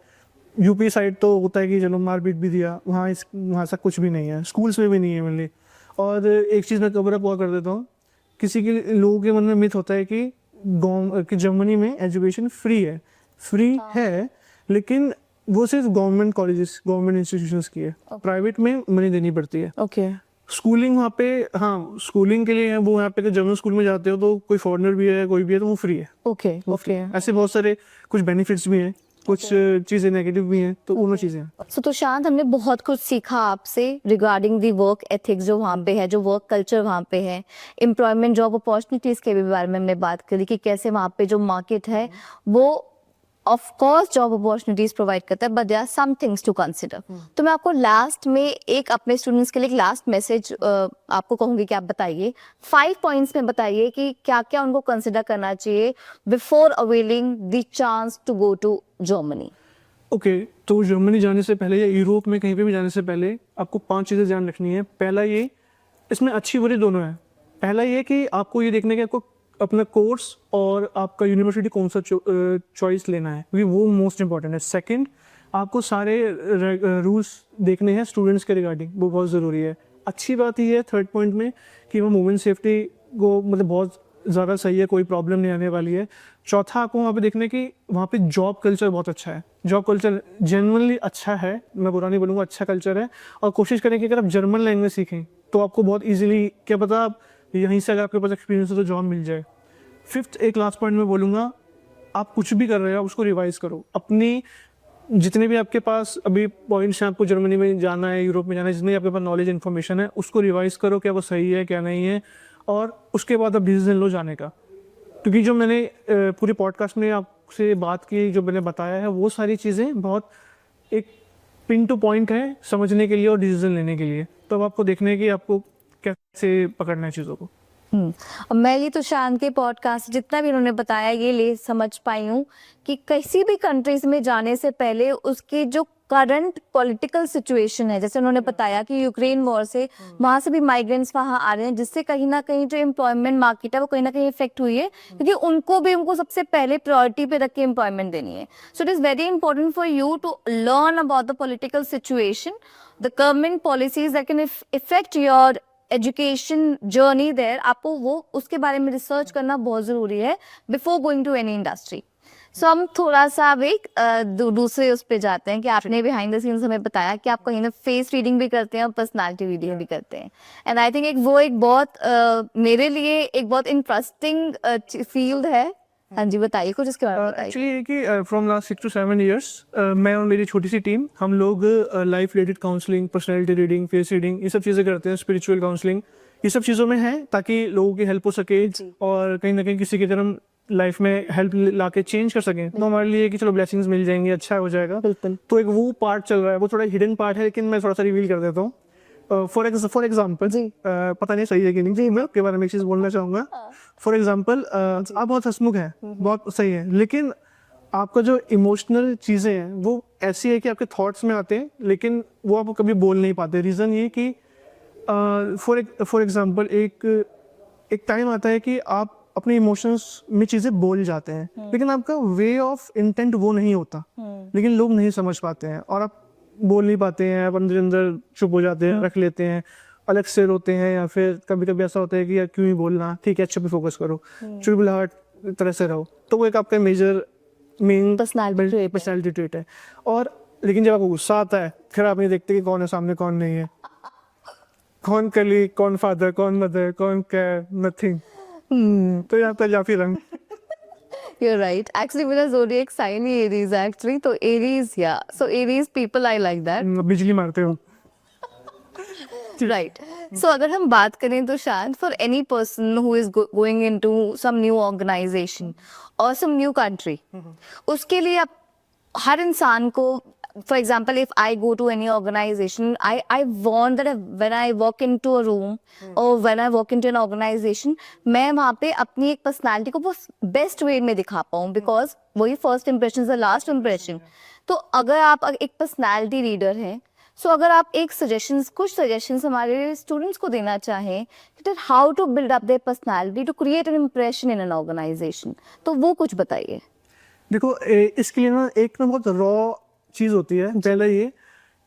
यूपी साइड तो होता है कि चलो मारपीट भी दिया, वहाँ ऐसा कुछ भी नहीं है, स्कूल्स में भी नहीं है मेनली। और एक चीज़ मैं कवर अप और कर देता हूँ, किसी के लोगों के मन में मिथ होता है कि जर्मनी में एजुकेशन फ्री है, लेकिन वो सिर्फ गवर्नमेंट कॉलेजेस, गवर्नमेंट इंस्टीट्यूशंस की है, प्राइवेट में मनी देनी पड़ती है। ओके। स्कूलिंग वहाँ पे, हाँ स्कूलिंग के लिए है वो, यहाँ पे जर्मन स्कूल में जाते हो तो कोई फॉरेनर भी है, कोई भी है, तो वो फ्री है। Okay okay. ऐसे बहुत सारे कुछ बेनिफिट्स भी हैं, कुछ चीज़ें नेगेटिव भी हैं, तो उन चीज़ें हैं। सो तुषांत, हमने बहुत कुछ सीखा आपसे रिगार्डिंग दी वर्क एथिक्स जो वहाँ पे है, जो वर्क कल्चर वहाँ पे है, एम्प्लॉयमेंट जॉब अपॉर्चुनिटीज के भी बारे में हमने बात करी कि कैसे वहाँ पे जो मार्केट है वो of course job opportunities provide करता है, but there are some things to consider. तो मैं आपको लास्ट में एक अपने स्टूडेंट्स के लिए एक लास्ट मैसेज आपको कहूंगी कि आप बताइए 5 पॉइंट्स में बताइए कि क्या क्या उनको कंसिडर करना चाहिए before availing the chance to go to Germany. Okay, तो जर्मनी जाने से पहले या यूरोप में कहीं पे भी जाने से पहले आपको 5 चीज़ें ध्यान रखनी है। पहला ये, इसमें अच्छी बुरी दोनों है। पहला ये कि आपको ये देखना है कि आपको अपना कोर्स और आपका यूनिवर्सिटी कौन सा चॉइस लेना है, क्योंकि वो मोस्ट इंपॉर्टेंट है। सेकंड, आपको सारे रूल्स देखने हैं स्टूडेंट्स के रिगार्डिंग, वो बहुत ज़रूरी है। अच्छी बात ये है थर्ड पॉइंट में कि वो वुमेन सेफ्टी को मतलब बहुत ज़्यादा सही है, कोई प्रॉब्लम नहीं आने वाली है। चौथा, आपको वहाँ पे देखने की वहाँ पे जॉब कल्चर बहुत अच्छा है, जॉब कल्चर जेन्युइनली अच्छा है, मैं बुरा नहीं बोलूँगा, अच्छा कल्चर है। और कोशिश करें कि अगर आप जर्मन लैंग्वेज सीखें तो आपको बहुत ईजिली, क्या पता आप यहीं से अगर आपके पास एक्सपीरियंस हो तो जॉब मिल जाए। फिफ्थ, एक लास्ट पॉइंट में बोलूँगा, आप कुछ भी कर रहे हो उसको रिवाइज करो। अपनी जितने भी आपके पास अभी पॉइंट्स हैं, आपको जर्मनी में जाना है, यूरोप में जाना है, जितने भी आपके पास नॉलेज इन्फॉर्मेशन है उसको रिवाइज करो, क्या वो सही है क्या नहीं है, और उसके बाद आप डिसीजन लो जाने का। क्योंकि जो मैंने पूरी पॉडकास्ट में आपसे बात की, जो मैंने बताया है, वो सारी चीज़ें बहुत एक पिन टू पॉइंट है समझने के लिए और डिसीजन लेने के लिए। तो अब आपको देखना है कि आपको कैसे पकड़ना है चीज़ों को। और मैं ये तुषांत के पॉडकास्ट जितना भी उन्होंने बताया ये ले समझ पाई हूँ कि किसी भी कंट्रीज में जाने से पहले उसकी जो करंट पॉलिटिकल सिचुएशन है, जैसे उन्होंने बताया कि यूक्रेन वॉर से वहां से भी माइग्रेंट्स वहां आ रहे हैं, जिससे कहीं ना कहीं जो एम्प्लॉयमेंट मार्केट है वो कहीं ना कहीं इफेक्ट हुई है, क्योंकि उनको सबसे पहले प्रायोरिटी पे रख के एम्प्लॉयमेंट देनी है। So it is very important for you to learn about the political situation, the government policies that can affect your education journey there. आपको वो उसके बारे में रिसर्च करना बहुत जरूरी है before going to any industry. So हम थोड़ा सा अब एक दूसरे उस पे जाते हैं कि आपने बिहाइंड द सीन्स हमें बताया कि आप कहीं ना फेस रीडिंग भी करते हैं और पर्सनालिटी रीडिंग भी करते हैं, एंड आई थिंक एक बहुत मेरे लिए एक बहुत इंटरेस्टिंग फील्ड है। हाँ जी, बताइए कुछ इसके बारे में बताइए। एक्चुअली ये कि फ्रॉम लास्ट 6 to 7 years मैं और मेरी छोटी सी टीम, हम लोग life related counselling, personality reading, face reading, ये सब चीज़ें करते हैं, स्पिरिचुअल काउंसलिंग, ये सब चीज़ों में है ताकि लोगों की हेल्प हो सके और कहीं ना कहीं किसी की तरह लाइफ में हेल्प ला के चेंज कर सकें। तो हमारे लिए कि चलो ब्लेसिंग्स मिल जाएंगी, अच्छा हो जाएगा। बिल्कुल। तो एक वो पार्ट चल रहा है, वो थोड़ा हिडन पार्ट है, लेकिन मैं थोड़ा सा रिवील कर देता हूँ। फॉर एग्जाम्पल, पता नहीं सही है कि नहीं जी, मैं आपके बारे में एक चीज़ बोलना चाहूँगा। फॉर एग्जाम्पल, आप बहुत हंसमुख हैं, बहुत सही है, लेकिन आपका जो इमोशनल चीज़ें हैं वो ऐसी है कि आपके थॉट्स में आते हैं लेकिन वो आप कभी बोल नहीं पाते। रीज़न ये कि फॉर एग्जाम्पल एक टाइम आता है कि आप अपने इमोशंस में चीज़ें बोल जाते हैं, लेकिन आपका वे ऑफ इंटेंट वो नहीं होता, लेकिन लोग नहीं समझ पाते हैं और आप बोल नहीं पाते हैं, आप अंदर अंदर चुप हो जाते हैं, रख लेते हैं, अलग से रोते हैं, या फिर कभी कभी ऐसा होता है कि यार क्यों ही बोलना, ठीक है अच्छा पे फोकस करो, चुड़बुलाहट तरह से रहो। तो वो एक आपका मेन पर्सनैलिटी ट्रेट है। और लेकिन जब आपको गुस्सा आता है फिर आप नहीं देखते कि कौन है सामने कौन नहीं है, कौन कली, कौन फादर, कौन मदर, कौन क्या, नथिंग। तो यहाँ पर जाफी रंग। You're right. Actually, मेरा zodiac sign ही Aries है actually. तो Aries, yeah. So Aries people I like that. बिजली मारते हो। Right. So अगर हम बात करें तो शायद for any person who is going into some new organization or some new country, उसके लिए आप हर इंसान को, for example, if I go to any organization, I want that when I walk into a room or when I walk into an organization, मैं वहाँ पे अपनी एक personality को वो best way में दिखा पाऊँ, because वही first impression is the last impression. तो अगर आप एक personality reader हैं सो अगर आप कुछ सजेशंस हमारे स्टूडेंट्स को देना चाहें that how to build up their personality to create an impression in an organization, तो वो कुछ बताइए। देखो इसके लिए ना एक ना बहुत रॉ चीज़ होती है। पहले ये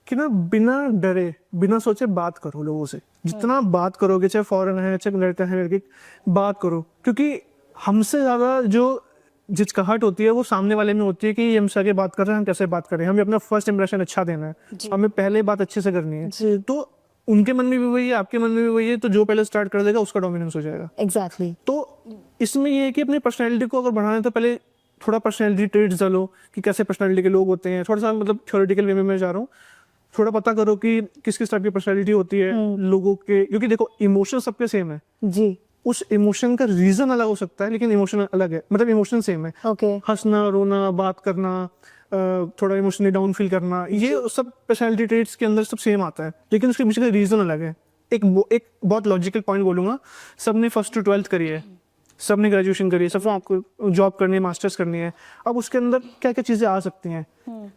कि ना बिना डरे बिना सोचे बात करो लोगों से। जितना बात करोगे, चाहे फॉरेन है चाहे लड़का है लड़की, बात करो। क्योंकि हमसे ज़्यादा जो झिझकाहट होती है वो सामने वाले में होती है कि ये हमसे आगे बात कर रहे हैं, हम कैसे बात करें। हमें अपना फर्स्ट इंप्रेशन अच्छा देना है, हमें पहले बात अच्छे से करनी है। तो उनके मन में भी वही है, आपके मन में भी वही है, तो जो पहले स्टार्ट कर देगा उसका डोमिनेंस हो जाएगा। एग्जैक्टली। तो इसमें ये है कि अपनी पर्सनैलिटी को अगर बढ़ाना है तो पहले थोड़ा पर्सनैलिटी ट्रेट्स डालो कि कैसे पर्सनैलिटी के लोग होते हैं। थोड़ा सा मतलब थ्योरेटिकल वे में मैं जा रहा हूँ, थोड़ा पता करो कि किस किस टाइप की पर्सनैलिटी होती है लोगों के। क्योंकि देखो इमोशन सबके सेम है जी, उस इमोशन का रीजन अलग हो सकता है लेकिन इमोशन अलग है, मतलब इमोशन सेम है। ओके। हंसना, रोना, बात करना, थोड़ा इमोशनली डाउन फील करना, ये सब पर्सनैलिटी ट्रेट्स के अंदर सब सेम आता है लेकिन उसके पीछे का रीजन अलग है। एक बहुत लॉजिकल पॉइंट बोलूंगा, सबने 1st to 12th करी है, सबने ग्रेजुएशन करी है, सबने आपको जॉब करनी है, मास्टर्स करनी है। अब उसके अंदर क्या क्या चीज़ें आ सकती हैं।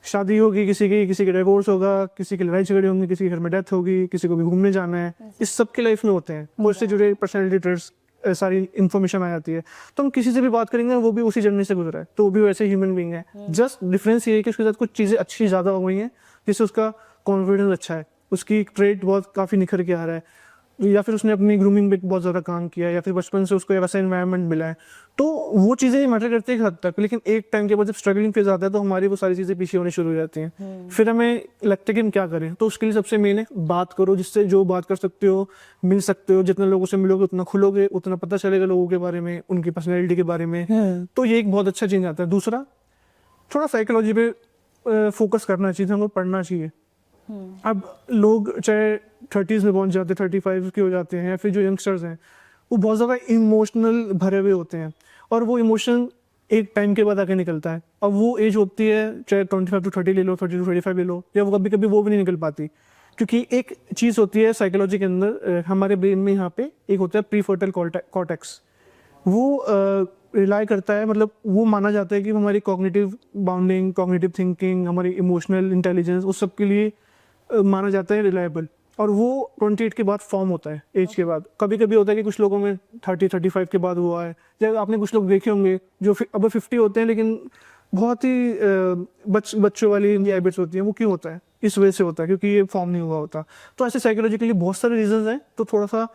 शादी होगी किसी की डिवोर्स होगा, किसी की लड़ाई झगड़े होंगे, किसी के घर में डेथ होगी, किसी को भी घूमने जाना है, इस सब के लाइफ में होते हैं। और उससे जुड़े पर्सनैलिटी ट्रेट्स सारी इन्फॉर्मेशन आ जाती है। तो हम किसी से भी बात करेंगे वो भी उसी जर्नी से गुजरा है, तो वो भी वैसे ह्यूमन बीइंग है। जस्ट डिफरेंस ये है कि उसके साथ कुछ चीज़ें अच्छी ज़्यादा हो गई हैं जिससे उसका कॉन्फिडेंस अच्छा है, उसकी ट्रेट बहुत काफ़ी निखर के आ रहा है, या फिर उसने अपनी ग्रूमिंग पे बहुत ज़्यादा काम किया है, या फिर बचपन से उसको वैसा एनवायरनमेंट मिला है। तो वो चीज़ें मैटर करती है एक हद तक, लेकिन एक टाइम के बाद जब स्ट्रगलिंग फेज आता है तो हमारी वो सारी चीज़ें पीछे होनी शुरू हो जाती हैं। फिर हमें लगता है कि हम क्या करें। तो उसके लिए सबसे मेन है बात करो, जिससे जो बात कर सकते हो, मिल सकते हो। जितने लोगों से मिलोगे उतना खुलोगे, उतना पता चलेगा लोगों के बारे में, उनकी पर्सनैलिटी के बारे में। तो ये एक बहुत अच्छा चेंज आता है। दूसरा, थोड़ा साइकोलॉजी पे फोकस करना चाहिए, हमको पढ़ना चाहिए। अब लोग चाहे 30s में पहुंच जाते, 35 के हो जाते हैं, या फिर जो यंगस्टर्स हैं वो बहुत ज़्यादा इमोशनल भरे हुए होते हैं, और वो इमोशन एक टाइम के बाद आके निकलता है। अब वो एज होती है, चाहे 25 to 30 ले लो, 30 to 35 ले लो, या वो कभी कभी वो भी नहीं निकल पाती। क्योंकि एक चीज़ होती है साइकोलॉजी के अंदर, हमारे ब्रेन में यहाँ पे एक होता है प्रीफ्रंटल कॉर्टेक्स। वो रिलाई करता है, मतलब वो माना जाता है कि हमारी कॉग्निटिव बाउंडिंग, कॉग्निटिव थिंकिंग, हमारी इमोशनल इंटेलिजेंस, उस सब के लिए माना जाता है रिलायबल। और वो 28 के बाद फॉर्म होता है, एज के बाद। कभी कभी होता है कि कुछ लोगों में 30-35 के बाद हुआ है। जब आपने कुछ लोग देखे होंगे जो अब 50 होते हैं लेकिन बहुत ही बच्चों वाली हैबिट्स होती हैं। वो क्यों होता है? इस वजह से होता है क्योंकि ये फॉर्म नहीं हुआ होता। तो ऐसे साइकोलॉजिकली बहुत सारे रीजंस हैं। तो थोड़ा सा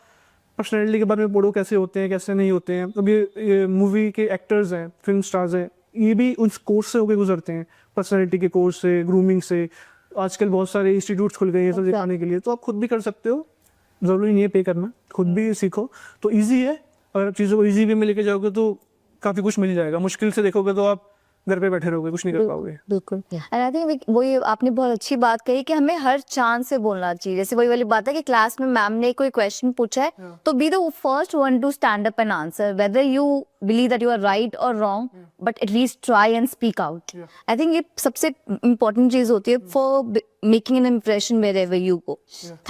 पर्सनैलिटी के बारे में पढ़ो, कैसे होते हैं कैसे नहीं होते हैं। अब ये मूवी के एक्टर्स हैं, फिल्म स्टार्स हैं, ये भी उस कोर्स से होकर गुजरते हैं, पर्सनैलिटी के कोर्स से, ग्रूमिंग से। आजकल बहुत सारे इंस्टीट्यूट्स खुल गए हैं ये सब सिखाने के लिए, तो आप खुद भी कर सकते हो, ज़रूरी नहीं है पे करना, खुद भी सीखो। तो ईजी है, अगर आप चीज़ों को ईजी वे में लेके जाओगे तो काफ़ी कुछ मिल जाएगा। मुश्किल से देखोगे तो आप घर पे बैठे रहोगे, कुछ नहीं कर पाओगे। बिल्कुल। एंड आई थिंक वही आपने बहुत अच्छी बात कही कि हमें हर चांस से बोलना चाहिए। जैसे वही वाली बात है कि क्लास में मैम ने कोई क्वेश्चन पूछा है तो be the first one to stand up and answer, whether you believe that you are right और wrong, but at least try and speak out. I think ये सबसे इम्पोर्टेंट चीज होती है for making an impression wherever you go.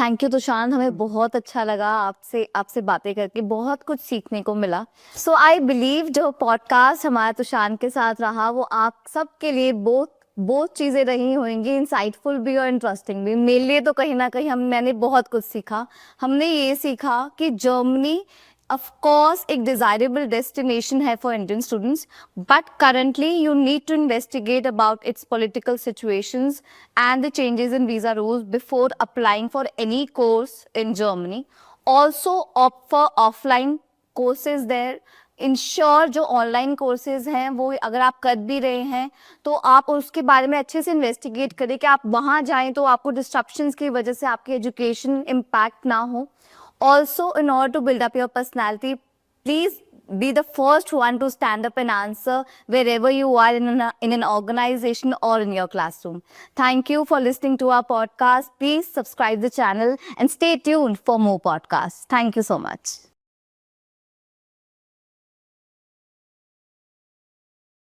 Thank you Tushar, हमें बहुत अच्छा लगा आपसे बातें करके, बहुत कुछ सीखने को मिला। सो आई बिलीव जो पॉडकास्ट हमारा तुषार के साथ रहा वो आप सबके लिए बहुत चीजें रही होंगी, इंसाइटफुल भी और इंटरेस्टिंग भी। मेरे लिए तो कहीं ना कहीं मैंने बहुत कुछ सीखा। हमने ये सीखा कि जर्मनी of course एक desirable destination है for Indian students, but currently you need to investigate about its political situations and the changes in visa rules before applying for any course in Germany. Also opt for offline courses there. Ensure जो ऑनलाइन कोर्सेज हैं वो अगर आप कर भी रहे हैं तो आप उसके बारे में अच्छे से इन्वेस्टिगेट करें कि आप वहाँ जाएं तो आपको डिस्ट्रप्शंस की वजह से आपकी एजुकेशन इम्पैक्ट ना हो। Also, in order to build up your personality, please be the first one to stand up and answer wherever you are in an organization or in your classroom. Thank you for listening to our podcast. Please subscribe the channel and stay tuned for more podcasts. Thank you so much.